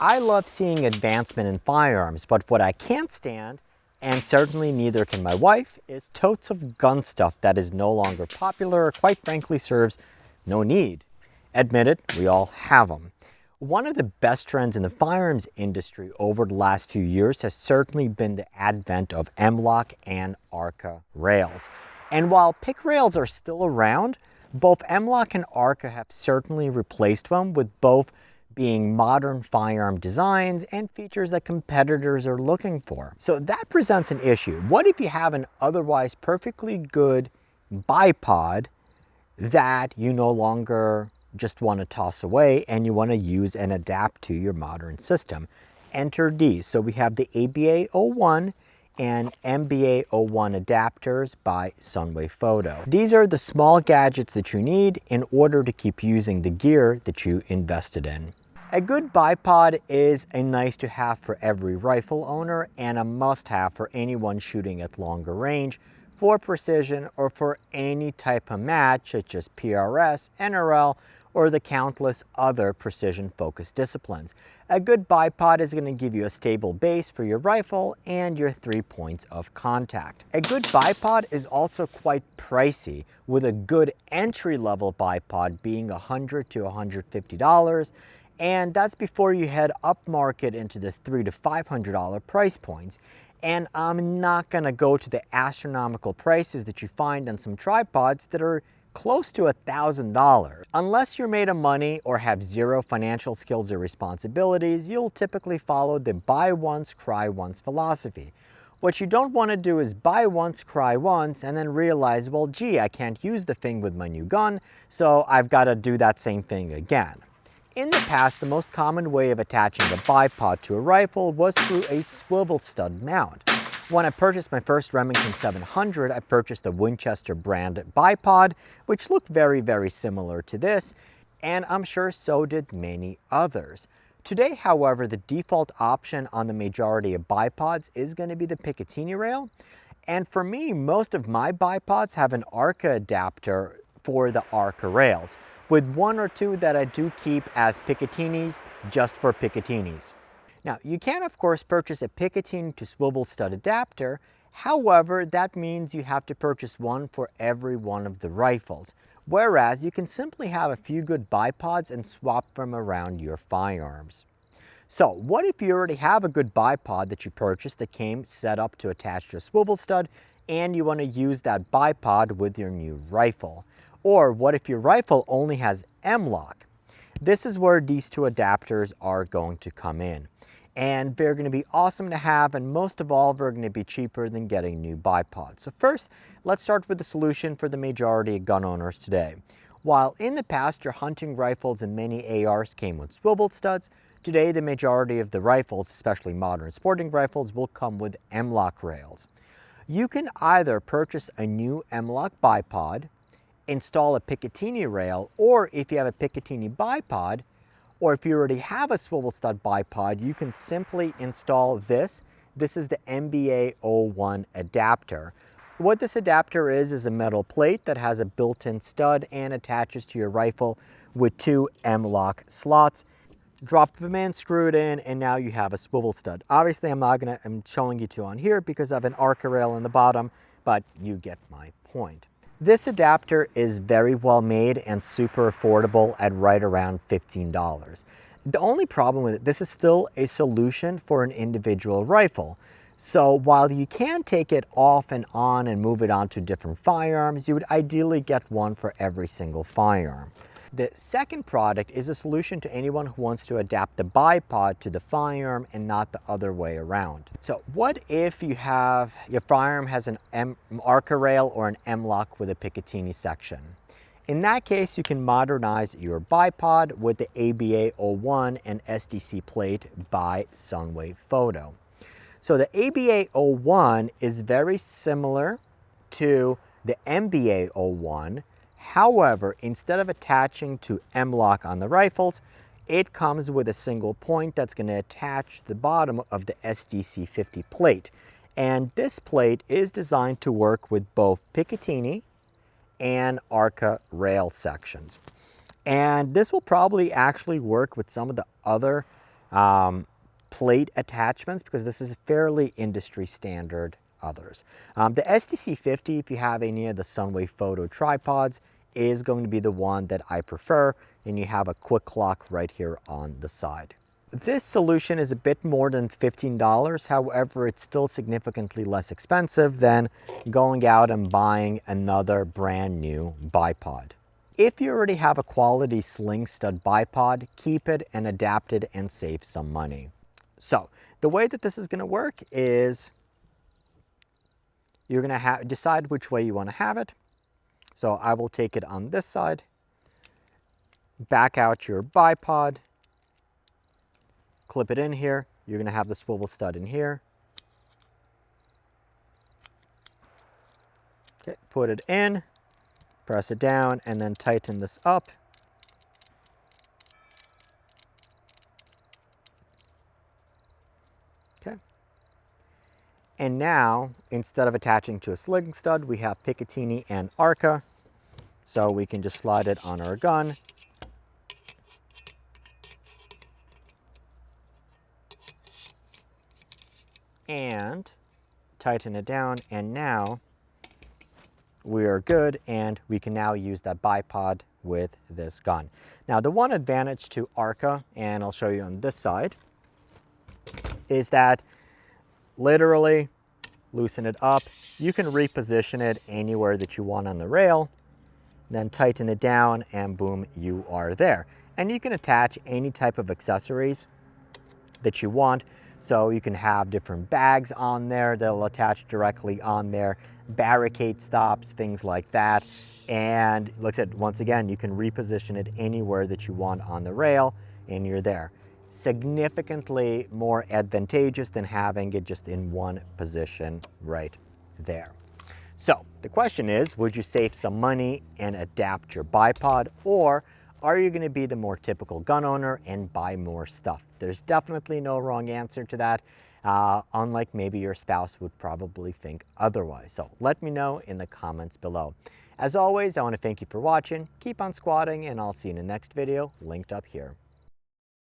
I love seeing advancement in firearms, but what I can't stand, and certainly neither can my wife, is totes of gun stuff that is no longer popular or quite frankly serves no need. Admit it, we all have them. One of the best trends in the firearms industry over the last few years has certainly been the advent of M-LOK and ARCA rails. And while PIC rails are still around, both M-LOK and ARCA have certainly replaced them, with both being modern firearm designs and features that competitors are looking for. So that presents an issue. What if you have an otherwise perfectly good bipod that you no longer just want to toss away and you want to use and adapt to your modern system? Enter these. So we have the Aba1 and MBA01 adapters by Sunwayfoto. These are the small gadgets that you need in order to keep using the gear that you invested in. A good bipod is a nice to have for every rifle owner and a must have for anyone shooting at longer range for precision or for any type of match such as PRS, NRL, or the countless other precision focused disciplines. A good bipod is going to give you a stable base for your rifle and your 3 points of contact. A good bipod is also quite pricey, with a good entry-level bipod being $100 to $150, and that's before you head up market into the $300 to $500 price points. And I'm not going to go to the astronomical prices that you find on some tripods that are close to $1,000. Unless you're made of money or have zero financial skills or responsibilities, you'll typically follow the buy once, cry once philosophy. What you don't want to do is buy once, cry once, and then realize, well, gee, I can't use the thing with my new gun, so I've got to do that same thing again. In the past, the most common way of attaching a bipod to a rifle was through a swivel stud mount. When I purchased my first Remington 700, I purchased a Winchester brand bipod, which looked very, very similar to this, and I'm sure so did many others. Today, however, the default option on the majority of bipods is going to be the Picatinny rail, and for me, most of my bipods have an ARCA adapter for the ARCA rails, with one or two that I do keep as Picatinnys just for Picatinnys. Now, you can of course purchase a Picatinny to swivel stud adapter. However, that means you have to purchase one for every one of the rifles, whereas you can simply have a few good bipods and swap them around your firearms. So what if you already have a good bipod that you purchased that came set up to attach to a swivel stud, and you want to use that bipod with your new rifle? Or what if your rifle only has M-LOK? This is where these two adapters are going to come in. And they're going to be awesome to have, and most of all, they're going to be cheaper than getting new bipods. So first, let's start with the solution for the majority of gun owners today. While in the past, your hunting rifles and many ARs came with swivel studs, today the majority of the rifles, especially modern sporting rifles, will come with M-LOK rails. You can either purchase a new M-LOK bipod, install a Picatinny rail, or if you have a Picatinny bipod, or if you already have a swivel stud bipod, you can simply install this. This is the MBA01 adapter. What this adapter is a metal plate that has a built-in stud and attaches to your rifle with two M-LOK slots. Drop them in, screw it in, and now you have a swivel stud. Obviously, I'm showing you two on here because I have an ARCA rail in the bottom, but you get my point. This adapter is very well made and super affordable at right around $15. The only problem with it, this is still a solution for an individual rifle. So while you can take it off and on and move it on to different firearms, you would ideally get one for every single firearm. The second product is a solution to anyone who wants to adapt the bipod to the firearm and not the other way around. So what if you have, your firearm has an ARCA rail or an M-LOK with a Picatinny section? In that case, you can modernize your bipod with the Aba1 and SDC plate by Sunwayfoto. So the Aba01 is very similar to the MBA01. However, instead of attaching to M-LOK on the rifles, it comes with a single point that's going to attach to the bottom of the SDC 50 plate. And this plate is designed to work with both Picatinny and ARCA rail sections. And this will probably actually work with some of the other plate attachments, because this is fairly industry standard others. The SDC50, if you have any of the Sunwayfoto tripods, is going to be the one that I prefer, and you have a quick lock right here on the side. This solution is a bit more than $15, however, it's still significantly less expensive than going out and buying another brand new bipod. If you already have a quality sling stud bipod, keep it and adapt it and save some money. So the way that this is going to work is you're going to decide which way you want to have it. So I will take it on this side, back out your bipod, clip it in here. You're going to have the swivel stud in here. Okay, put it in, press it down, and then tighten this up. Okay. And now, instead of attaching to a sling stud, we have Picatinny and ARCA. So we can just slide it on our gun. And tighten it down, and now we are good, and we can now use that bipod with this gun. Now the one advantage to ARCA, and I'll show you on this side, is that literally loosen it up. You can reposition it anywhere that you want on the rail, then tighten it down, and boom, you are there. And you can attach any type of accessories that you want. So you can have different bags on there that'll attach directly on there, barricade stops, things like that. And looks at, once again, you can reposition it anywhere that you want on the rail, and you're there. Significantly more advantageous than having it just in one position right there. So the question is, would you save some money and adapt your bipod, or are you going to be the more typical gun owner and buy more stuff? There's definitely no wrong answer to that, unlike maybe your spouse would probably think otherwise. So let me know in the comments below. As always, I want to thank you for watching. Keep on squatting, and I'll see you in the next video linked up here.